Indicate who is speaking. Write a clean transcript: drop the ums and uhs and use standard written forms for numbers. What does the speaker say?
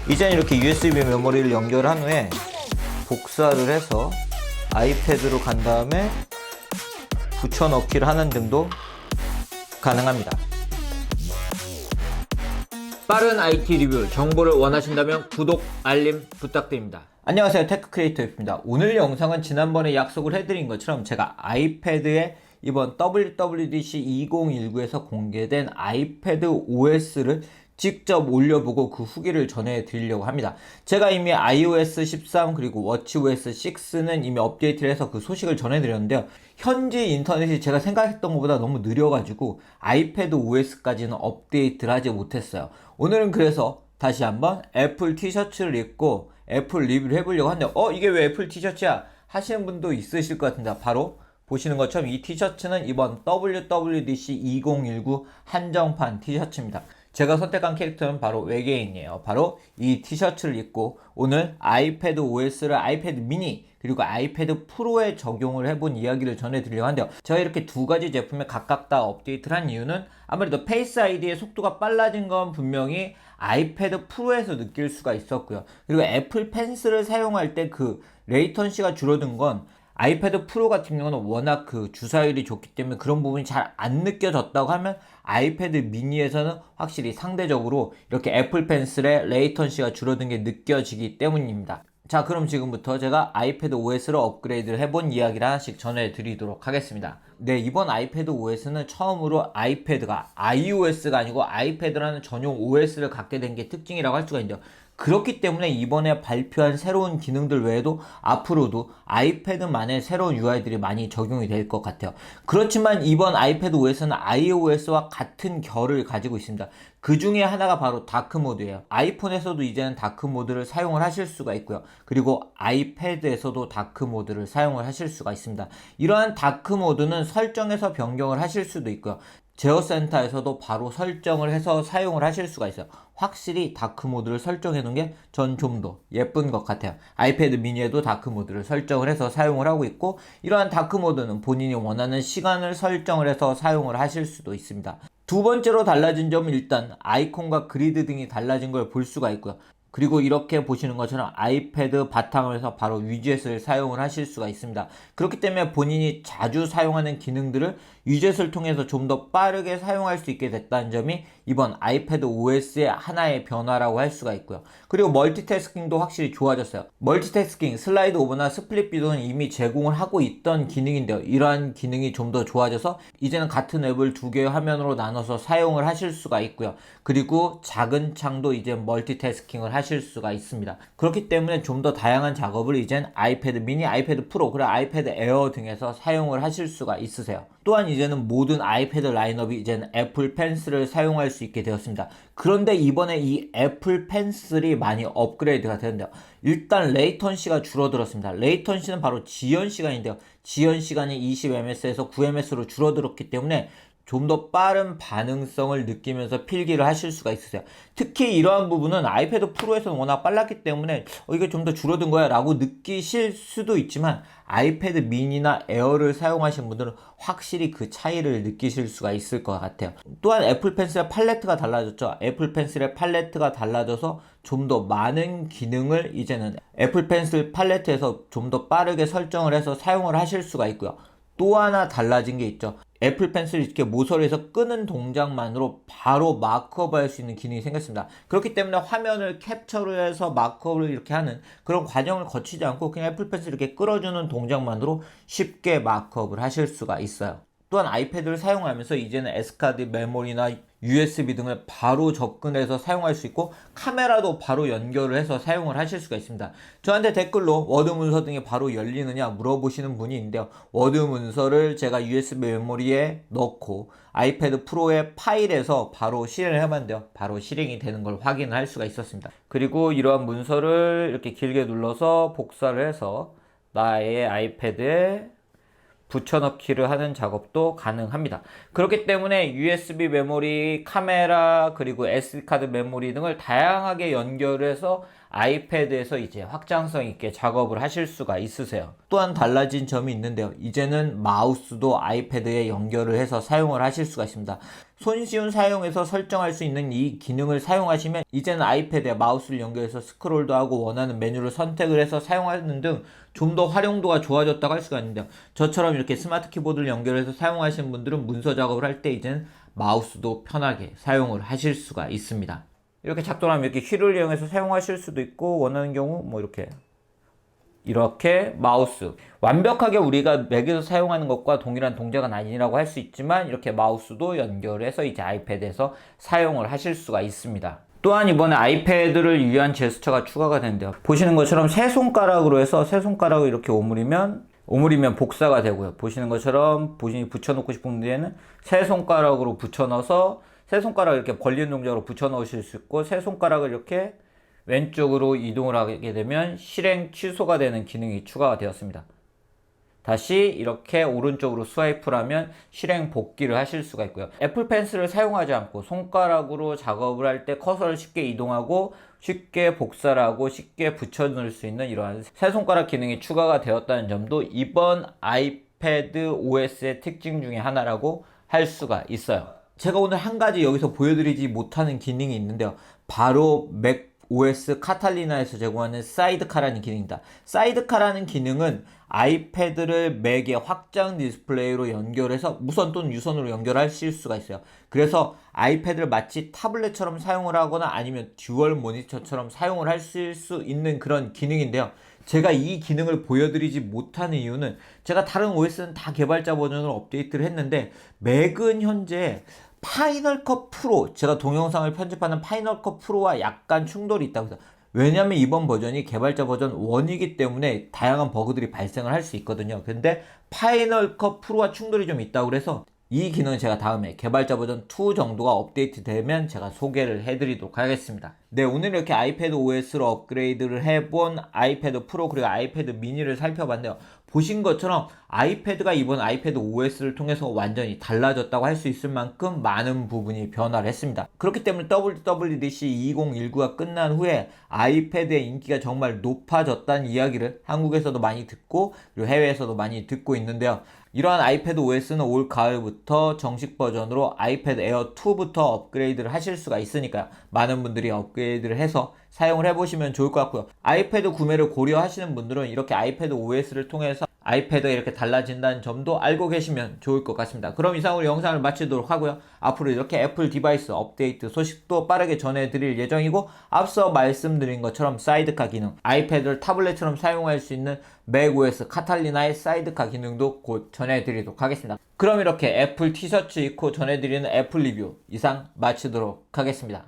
Speaker 1: 이제는 이렇게 USB 메모리를 연결한 후에 복사를 해서 아이패드로 간 다음에 붙여넣기를 하는 등도 가능합니다.
Speaker 2: 빠른 IT 리뷰 정보를 원하신다면 구독, 알림 부탁드립니다.
Speaker 1: 안녕하세요, 테크크리에이터입니다. 오늘 영상은 지난번에 약속을 해드린 것처럼 제가 아이패드에 이번 WWDC 2019에서 공개된 아이패드 OS를 직접 올려보고 그 후기를 전해드리려고 합니다. 제가 이미 iOS 13 그리고 watchOS 6는 이미 업데이트를 해서 그 소식을 전해드렸는데요. 현지 인터넷이 제가 생각했던 것보다 너무 느려가지고 아이패드 OS까지는 업데이트를 하지 못했어요. 오늘은 그래서 다시 한번 애플 티셔츠를 입고 애플 리뷰를 해보려고 하는데 이게 왜 애플 티셔츠야? 하시는 분도 있으실 것 같은데 바로 보시는 것처럼 이 티셔츠는 이번 WWDC 2019 한정판 티셔츠입니다. 제가 선택한 캐릭터는 바로 외계인이에요. 바로 이 티셔츠를 입고 오늘 아이패드 OS를 아이패드 미니 그리고 아이패드 프로에 적용을 해본 이야기를 전해드리려고 하는데요. 제가 이렇게 두 가지 제품에 각각 다 업데이트를 한 이유는 아무래도 페이스 아이디의 속도가 빨라진 건 분명히 아이패드 프로에서 느낄 수가 있었고요. 그리고 애플 펜슬을 사용할 때 그 레이턴시가 줄어든 건 아이패드 프로 같은 경우는 워낙 그 주사율이 좋기 때문에 그런 부분이 잘 안 느껴졌다고 하면 아이패드 미니에서는 확실히 상대적으로 이렇게 애플 펜슬의 레이턴시가 줄어든 게 느껴지기 때문입니다. 자, 그럼 지금부터 제가 아이패드 OS로 업그레이드를 해본 이야기를 하나씩 전해드리도록 하겠습니다. 네, 이번 아이패드 OS는 처음으로 아이패드가 iOS가 아니고 아이패드라는 전용 OS를 갖게 된 게 특징이라고 할 수가 있는데요. 그렇기 때문에 이번에 발표한 새로운 기능들 외에도 앞으로도 아이패드만의 새로운 UI들이 많이 적용이 될 것 같아요. 그렇지만 이번 아이패드 OS는 iOS와 같은 결을 가지고 있습니다. 그 중에 하나가 바로 다크 모드예요. 아이폰에서도 이제는 다크 모드를 사용을 하실 수가 있고요. 그리고 아이패드에서도 다크 모드를 사용을 하실 수가 있습니다. 이러한 다크 모드는 설정에서 변경을 하실 수도 있고요. 제어센터에서도 바로 설정을 해서 사용을 하실 수가 있어요. 확실히 다크 모드를 설정해 놓은 게 전 좀 더 예쁜 것 같아요. 아이패드 미니에도 다크 모드를 설정을 해서 사용을 하고 있고, 이러한 다크 모드는 본인이 원하는 시간을 설정을 해서 사용을 하실 수도 있습니다. 두 번째로 달라진 점은 일단 아이콘과 그리드 등이 달라진 걸 볼 수가 있고요. 그리고 이렇게 보시는 것처럼 아이패드 바탕을 해서 바로 위젯을 사용을 하실 수가 있습니다. 그렇기 때문에 본인이 자주 사용하는 기능들을 위젯을 통해서 좀 더 빠르게 사용할 수 있게 됐다는 점이 이번 아이패드 OS의 하나의 변화라고 할 수가 있고요. 그리고 멀티태스킹도 확실히 좋아졌어요. 멀티태스킹, 슬라이드 오버나 스플릿 뷰는 이미 제공을 하고 있던 기능인데요. 이러한 기능이 좀 더 좋아져서 이제는 같은 앱을 두 개의 화면으로 나눠서 사용을 하실 수가 있고요. 그리고 작은 창도 이제 멀티태스킹을 하실 수가 있습니다. 그렇기 때문에 좀 더 다양한 작업을 이젠 아이패드 미니, 아이패드 프로, 그리고 아이패드 에어 등에서 사용을 하실 수가 있으세요. 또한 이제는 모든 아이패드 라인업이 이제는 애플 펜슬을 사용할 수 있게 되었습니다. 그런데 이번에 이 애플 펜슬이 많이 업그레이드가 되는데요. 일단 레이턴시가 줄어들었습니다. 레이턴시는 바로 지연 시간인데요. 지연 시간이 20ms에서 9ms로 줄어들었기 때문에 좀 더 빠른 반응성을 느끼면서 필기를 하실 수가 있으세요. 특히 이러한 부분은 아이패드 프로에서는 워낙 빨랐기 때문에 이게 좀 더 줄어든 거야 라고 느끼실 수도 있지만 아이패드 미니나 에어를 사용하시는 분들은 확실히 그 차이를 느끼실 수가 있을 것 같아요. 또한 애플 펜슬의 팔레트가 달라졌죠. 애플 펜슬의 팔레트가 달라져서 좀 더 많은 기능을 이제는 애플 펜슬 팔레트에서 좀 더 빠르게 설정을 해서 사용을 하실 수가 있고요. 또 하나 달라진 게 있죠. 애플 펜슬을 이렇게 모서리에서 끄는 동작만으로 바로 마크업을 할 수 있는 기능이 생겼습니다. 그렇기 때문에 화면을 캡처를 해서 마크업을 이렇게 하는 그런 과정을 거치지 않고 그냥 애플 펜슬을 이렇게 끌어주는 동작만으로 쉽게 마크업을 하실 수가 있어요. 또한 아이패드를 사용하면서 이제는 S카드 메모리나 USB 등을 바로 접근해서 사용할 수 있고 카메라도 바로 연결을 해서 사용을 하실 수가 있습니다. 저한테 댓글로 워드 문서 등이 바로 열리느냐 물어보시는 분이 있는데요. 워드 문서를 제가 USB 메모리에 넣고 아이패드 프로의 파일에서 바로 실행을 해봤는데요. 바로 실행이 되는 걸 확인을 할 수가 있었습니다. 그리고 이러한 문서를 이렇게 길게 눌러서 복사를 해서 나의 아이패드에 붙여넣기를 하는 작업도 가능합니다. 그렇기 때문에 USB 메모리, 카메라, 그리고 SD카드 메모리 등을 다양하게 연결해서 아이패드에서 이제 확장성 있게 작업을 하실 수가 있으세요. 또한 달라진 점이 있는데요. 이제는 마우스도 아이패드에 연결을 해서 사용을 하실 수가 있습니다. 손쉬운 사용에서 설정할 수 있는 이 기능을 사용하시면 이제는 아이패드에 마우스를 연결해서 스크롤도 하고 원하는 메뉴를 선택을 해서 사용하는 등 좀 더 활용도가 좋아졌다고 할 수가 있는데요. 저처럼 이렇게 스마트 키보드를 연결해서 사용하시는 분들은 문서 작업을 할 때 이제는 마우스도 편하게 사용을 하실 수가 있습니다. 이렇게 작동하면 이렇게 휠을 이용해서 사용하실 수도 있고, 원하는 경우 뭐 이렇게 마우스, 완벽하게 우리가 맥에서 사용하는 것과 동일한 동작은 아니라고 할 수 있지만 이렇게 마우스도 연결해서 이제 아이패드에서 사용을 하실 수가 있습니다. 또한 이번에 아이패드를 위한 제스처가 추가가 된대요. 보시는 것처럼 세 손가락으로 해서 세 손가락을 이렇게 오므리면 복사가 되고요. 보시는 것처럼 붙여놓고 싶은 데에는 세 손가락으로 붙여넣어서 세 손가락을 이렇게 벌리는 동작으로 붙여넣으실 수 있고, 세 손가락을 이렇게 왼쪽으로 이동을 하게 되면 실행 취소가 되는 기능이 추가가 되었습니다. 다시 이렇게 오른쪽으로 스와이프를 하면 실행 복귀를 하실 수가 있고요. 애플 펜슬을 사용하지 않고 손가락으로 작업을 할 때 커서를 쉽게 이동하고 쉽게 복사를 하고 쉽게 붙여 넣을 수 있는 이러한 세 손가락 기능이 추가가 되었다는 점도 이번 아이패드 OS의 특징 중에 하나라고 할 수가 있어요. 제가 오늘 한 가지 여기서 보여드리지 못하는 기능이 있는데요. 바로 맥 OS 카탈리나에서 제공하는 사이드카라는 기능입니다. 사이드카라는 기능은 아이패드를 맥의 확장 디스플레이로 연결해서 무선 또는 유선으로 연결하실 수가 있어요. 그래서 아이패드를 마치 타블렛처럼 사용을 하거나 아니면 듀얼 모니터처럼 사용을 하실 수 있는 그런 기능인데요. 제가 이 기능을 보여드리지 못하는 이유는 제가 다른 OS는 다 개발자 버전으로 업데이트를 했는데 맥은 현재 파이널 컷 프로, 제가 동영상을 편집하는 파이널 컷 프로와 약간 충돌이 있다고 해서, 왜냐면 이번 버전이 개발자 버전 1이기 때문에 다양한 버그들이 발생을 할 수 있거든요. 근데 파이널 컷 프로와 충돌이 좀 있다고 그래서 이 기능은 제가 다음에 개발자 버전 2 정도가 업데이트 되면 제가 소개를 해드리도록 하겠습니다. 네, 오늘 이렇게 아이패드 OS로 업그레이드를 해본 아이패드 프로 그리고 아이패드 미니를 살펴봤는데요. 보신 것처럼 아이패드가 이번 아이패드 OS를 통해서 완전히 달라졌다고 할 수 있을 만큼 많은 부분이 변화를 했습니다. 그렇기 때문에 WWDC 2019가 끝난 후에 아이패드의 인기가 정말 높아졌다는 이야기를 한국에서도 많이 듣고 그리고 해외에서도 많이 듣고 있는데요. 이러한 아이패드 OS는 올 가을부터 정식 버전으로 아이패드 에어 2부터 업그레이드를 하실 수가 있으니까요. 많은 분들이 업그레이드를 해서 사용을 해보시면 좋을 것 같고요. 아이패드 구매를 고려하시는 분들은 이렇게 아이패드 OS를 통해서 아이패드가 이렇게 달라진다는 점도 알고 계시면 좋을 것 같습니다. 그럼 이상으로 영상을 마치도록 하고요. 앞으로 이렇게 애플 디바이스 업데이트 소식도 빠르게 전해드릴 예정이고, 앞서 말씀드린 것처럼 사이드카 기능, 아이패드를 타블렛처럼 사용할 수 있는 맥OS 카탈리나의 사이드카 기능도 곧 전해드리도록 하겠습니다. 그럼 이렇게 애플 티셔츠 입고 전해드리는 애플 리뷰 이상 마치도록 하겠습니다.